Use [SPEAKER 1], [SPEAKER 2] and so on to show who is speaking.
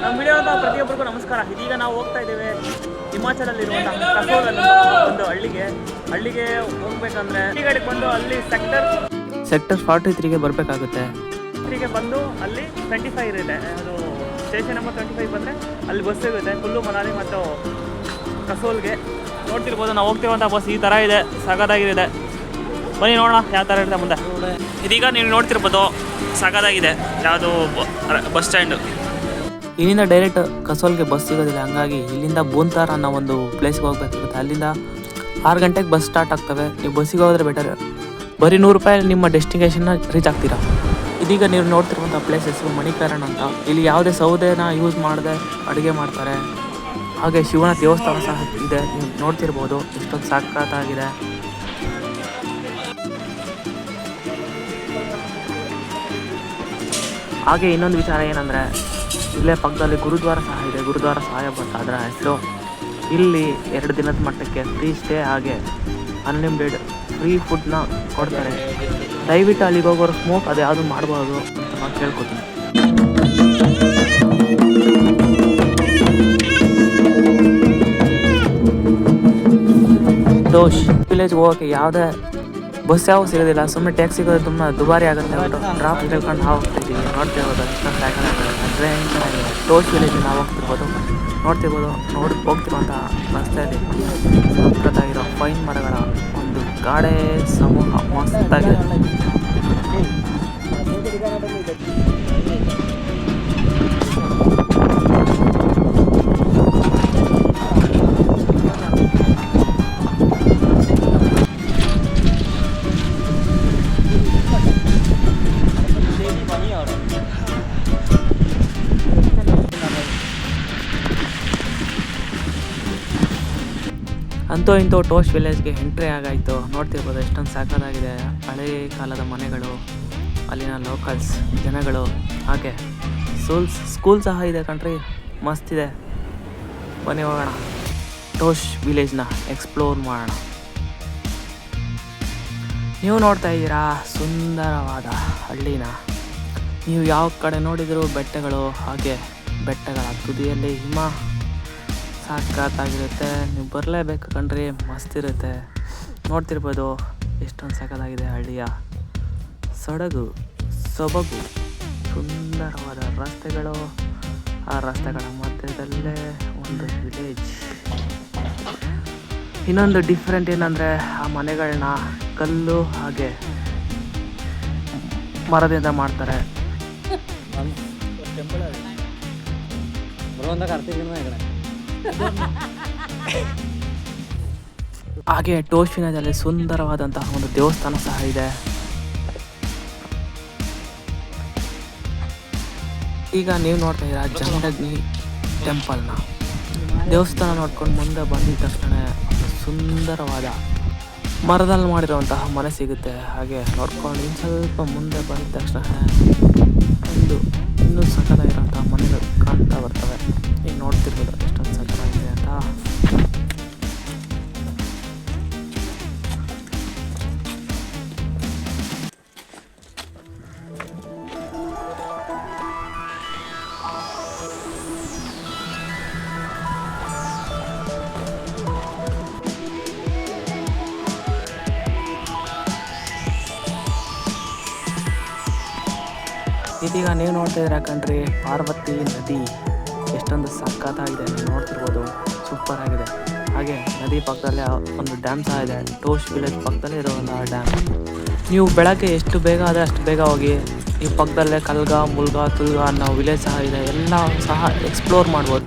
[SPEAKER 1] ನಮ್ಮ ವಿಡಿಯೋದ ಪ್ರತಿಯೊಬ್ಬರಿಗೂ ನಮಸ್ಕಾರ. ಇದೀಗ ನಾವು ಹೋಗ್ತಾ ಇದ್ದೇವೆ ಹಿಮಾಚಲಲ್ಲಿರುವಂತಹ ಕಸೋಲ್ ಒಂದು ಹಳ್ಳಿಗೆ ಹೋಗ್ಬೇಕಂದ್ರೆ ಈ ಗಾಡಿಗೆ ಬಂದು ಅಲ್ಲಿ ಸೆಕ್ಟರ್ 43ಗೆ ಬರಬೇಕಾಗುತ್ತೆ. ಗೆ ಬಂದು ಅಲ್ಲಿ 25 ಇದೆ, ಅದು ಸ್ಟೇಷನ್ ನಂಬರ್ 25 ಬಂದರೆ ಅಲ್ಲಿ ಬಸ್ ಸಿಗುತ್ತೆ ಕುಲ್ಲು ಮನಾಲಿ ಮತ್ತು ಕಸೋಲ್ಗೆ. ನೋಡ್ತಿರ್ಬೋದು ನಾವು ಹೋಗ್ತೀವಂಥ ಬಸ್ ಈ ಥರ ಇದೆ, ಸಗದಾಗಿದೆ. ಬನ್ನಿ ನೋಡೋಣ ಯಾವ ಥರ ಇರುತ್ತೆ ಮುಂದೆ. ಇದೀಗ ನೀವು ನೋಡ್ತಿರ್ಬೋದು ಸಗದಾಗಿದೆ ಯಾವುದು ಬಸ್ ಸ್ಟ್ಯಾಂಡು. ಇಲ್ಲಿಂದ ಡೈರೆಕ್ಟ್ ಕಸೋಲ್ಗೆ ಬಸ್ ಸಿಗೋದಿಲ್ಲ, ಹಂಗಾಗಿ ಇಲ್ಲಿಂದ ಬೂಂತಾರ್ ಅನ್ನೋ ಒಂದು ಪ್ಲೇಸ್ಗೆ ಹೋಗ್ಬೇಕಾಗುತ್ತೆ. ಅಲ್ಲಿಂದ 6 ಗಂಟೆಗೆ ಬಸ್ ಸ್ಟಾರ್ಟ್ ಆಗ್ತವೆ. ನೀವು ಬಸ್ಸಿಗೆ ಹೋದರೆ ಬೆಟರ್. ಬರೀ 100 ರೂಪಾಯಿ ನಿಮ್ಮ ಡೆಸ್ಟಿನೇಷನ್ನ ರೀಚ್ ಆಗ್ತೀರಾ. ಇದೀಗ ನೀವು ನೋಡ್ತಿರುವಂಥ ಪ್ಲೇಸ್ ಹೆಸರು ಮಣಿಕರಣ್ ಅಂತ. ಇಲ್ಲಿ ಯಾವುದೇ ಸೌದೆನ ಯೂಸ್ ಮಾಡದೆ ಅಡುಗೆ ಮಾಡ್ತಾರೆ. ಹಾಗೆ ಶಿವನ ದೇವಸ್ಥಾನ ಸಹ ಇದೆ, ನೀವು ನೋಡ್ತಿರ್ಬೋದು ಎಷ್ಟೊಂದು ಸಖತ್ತಾಗಿದೆ. ಹಾಗೆ ಇನ್ನೊಂದು ವಿಚಾರ ಏನಂದರೆ ಇಲ್ಲೇ ಪಕ್ಕದಲ್ಲಿ ಗುರುದ್ವಾರ ಸಹ ಇದೆ, ಗುರುದ್ವಾರ ಸಾಹೇಬ್ ಅಂತ ಅದರ ಹೆಸರು. ಇಲ್ಲಿ 2 ದಿನದ ಮಟ್ಟಕ್ಕೆ ಫ್ರೀ ಸ್ಟೇ ಹಾಗೆ ಅನ್ಲಿಮಿಟೆಡ್ ಫ್ರೀ ಫುಡ್ನ ಕೊಡ್ತಾರೆ. ದಯವಿಟ್ಟು ಅಲ್ಲಿಗೆ ಹೋಗೋರು ಸ್ಮೋಕ್ ಅದು ಯಾವುದು ಮಾಡ್ಬೋದು ಅಂತ ನಾನು ಕೇಳ್ಕೊತೀನಿ. ದೋಷ್ ವಿಲೇಜ್ಗೆ ಹೋಗೋಕ್ಕೆ ಯಾವುದೇ ಬಸ್ ಯಾವ ಸಿಗೋದಿಲ್ಲ, ಸುಮ್ಮನೆ ಟ್ಯಾಕ್ಸಿ ಸಿಗೋದು ತುಂಬ ದುಬಾರಿ ಆಗುತ್ತೆ. ಡ್ರಾಪ್ ತಿಳ್ಕೊಂಡು ನಾವು ಹೋಗ್ತಿದ್ದೀವಿ. ನೋಡ್ತಿರ್ಬೋದು ಇಷ್ಟೊಂದು ಟ್ರ್ಯಾಕ್ ಚೆನ್ನಾಗಿದೆ. ಟೋಶ್ ವಿಲೇಜ್ ನಾವು ಹೋಗ್ತಿರ್ಬೋದು, ನೋಡ್ತಿರ್ಬೋದು. ಹೋಗ್ತಿರುವಂಥ ರಸ್ತೆಯಲ್ಲಿ ಸಖತ್ತಾಗಿರೋ ಪೈನ್ ಮರಗಳ ಒಂದು ಗಾಡೆ ಸಮೂಹ ಮಸ್ತಾಗಿದೆ. ಅಂತೂ ಇಂತೂ ಟೋಶ್ ವಿಲೇಜ್ಗೆ ಎಂಟ್ರಿ ಆಗಾಯಿತು. ನೋಡ್ತಿರ್ಬೋದು ಎಷ್ಟೊಂದು ಸಾಕಾಗಿದೆ. ಹಳೇ ಕಾಲದ ಮನೆಗಳು, ಅಲ್ಲಿನ ಲೋಕಲ್ಸ್ ಜನಗಳು, ಹಾಗೆ ಸ್ಕೂಲ್ ಸಹ ಇದೆ ಕಣ್ರಿ, ಮಸ್ತಿದೆ. ಬನ್ನಿ ಹೋಗೋಣ, ಟೋಶ್ ವಿಲೇಜ್ನ ಎಕ್ಸ್ಪ್ಲೋರ್ ಮಾಡೋಣ. ನೀವು ನೋಡ್ತಾ ಇದ್ದೀರಾ ಸುಂದರವಾದ ಹಳ್ಳಿನ. ನೀವು ಯಾವ ಕಡೆ ನೋಡಿದರೂ ಬೆಟ್ಟಗಳು, ಹಾಗೆ ಬೆಟ್ಟಗಳ ತುದಿಯಲ್ಲಿ ಹಿಮ ಸಖತ್ತಾಗಿರುತ್ತೆ. ನೀವು ಬರಲೇಬೇಕು ಕಣ್ರಿ, ಮಸ್ತಿರುತ್ತೆ. ನೋಡ್ತಿರ್ಬೋದು ಎಷ್ಟೊಂದು ಸಖತ್ತಾಗಿದೆ ಹಳ್ಳಿಯ ಸೊಬಗು, ಸುಂದರವಾದ ರಸ್ತೆಗಳು. ಆ ರಸ್ತೆಗಳ ಮಧ್ಯದಲ್ಲೇ ಒಂದು ವಿಲೇಜ್. ಇನ್ನೊಂದು ಡಿಫ್ರೆಂಟ್ ಏನಂದರೆ ಆ ಮನೆಗಳನ್ನ ಕಲ್ಲು ಹಾಗೆ ಮರದಿಂದ ಮಾಡ್ತಾರೆ. ಹಾಗೆ ಟೋಶ್ ವಿಲೇಜಲ್ಲಿ ಸುಂದರವಾದಂತಹ ಒಂದು ದೇವಸ್ಥಾನ ಸಹ ಇದೆ. ಈಗ ನೀವು ನೋಡ್ತಾ ಇದ್ದೀರಾ ಜಮದಗ್ನಿ ಟೆಂಪಲ್ನ. ದೇವಸ್ಥಾನ ನೋಡ್ಕೊಂಡು ಮುಂದೆ ಬಂದಿದ ತಕ್ಷಣ ಸುಂದರವಾದ ಮರದಲ್ಲಿ ಮಾಡಿರುವಂತಹ ಮನೆ ಸಿಗುತ್ತೆ. ಹಾಗೆ ನೋಡ್ಕೊಂಡು ಇನ್ನು ಸ್ವಲ್ಪ ಮುಂದೆ ಬಂದ ತಕ್ಷಣ ಇನ್ನೂ ಸಕಲಾಗಿರೋಂತಹ ಮನೆಗಳು ಕಾಣ್ತಾ ಬರ್ತವೆ. ಈಗ ನೋಡ್ತಿರ್ಬೋದು ಎಷ್ಟೊಂದು ಸಕಲಾಗಿದೆ ಅಂತ. ಇದೀಗ ನೀವು ನೋಡ್ತಾ ಇದ್ದೀರಾ ಕಣ್ರಿ ಪಾರ್ವತಿ ನದಿ, ಎಷ್ಟೊಂದು ಸಖತ್ತಾಗಿದೆ. ನೀವು ನೋಡ್ತಿರ್ಬೋದು ಸೂಪರ್ ಆಗಿದೆ. ಹಾಗೆ ನದಿ ಪಕ್ಕದಲ್ಲೇ ಒಂದು ಡ್ಯಾಮ್ ಸಹ ಇದೆ. ಟೋಶ್ ವಿಲೇಜ್ ಪಕ್ಕದಲ್ಲೇ ಇರುವಂತಹ ಡ್ಯಾಮ್. ನೀವು ಬೆಳಗ್ಗೆ ಎಷ್ಟು ಬೇಗ ಆದರೆ ಅಷ್ಟು ಬೇಗ ಹೋಗಿ. ಈ ಪಕ್ಕದಲ್ಲೇ ಕಲ್ಗ, ಮುಲ್ಗ, ತುಲ್ಗ ಅನ್ನೋ ವಿಲೇಜ್ ಸಹ ಇದೆ. ಎಲ್ಲ ಸಹ ಎಕ್ಸ್ಪ್ಲೋರ್ ಮಾಡ್ಬೋದು.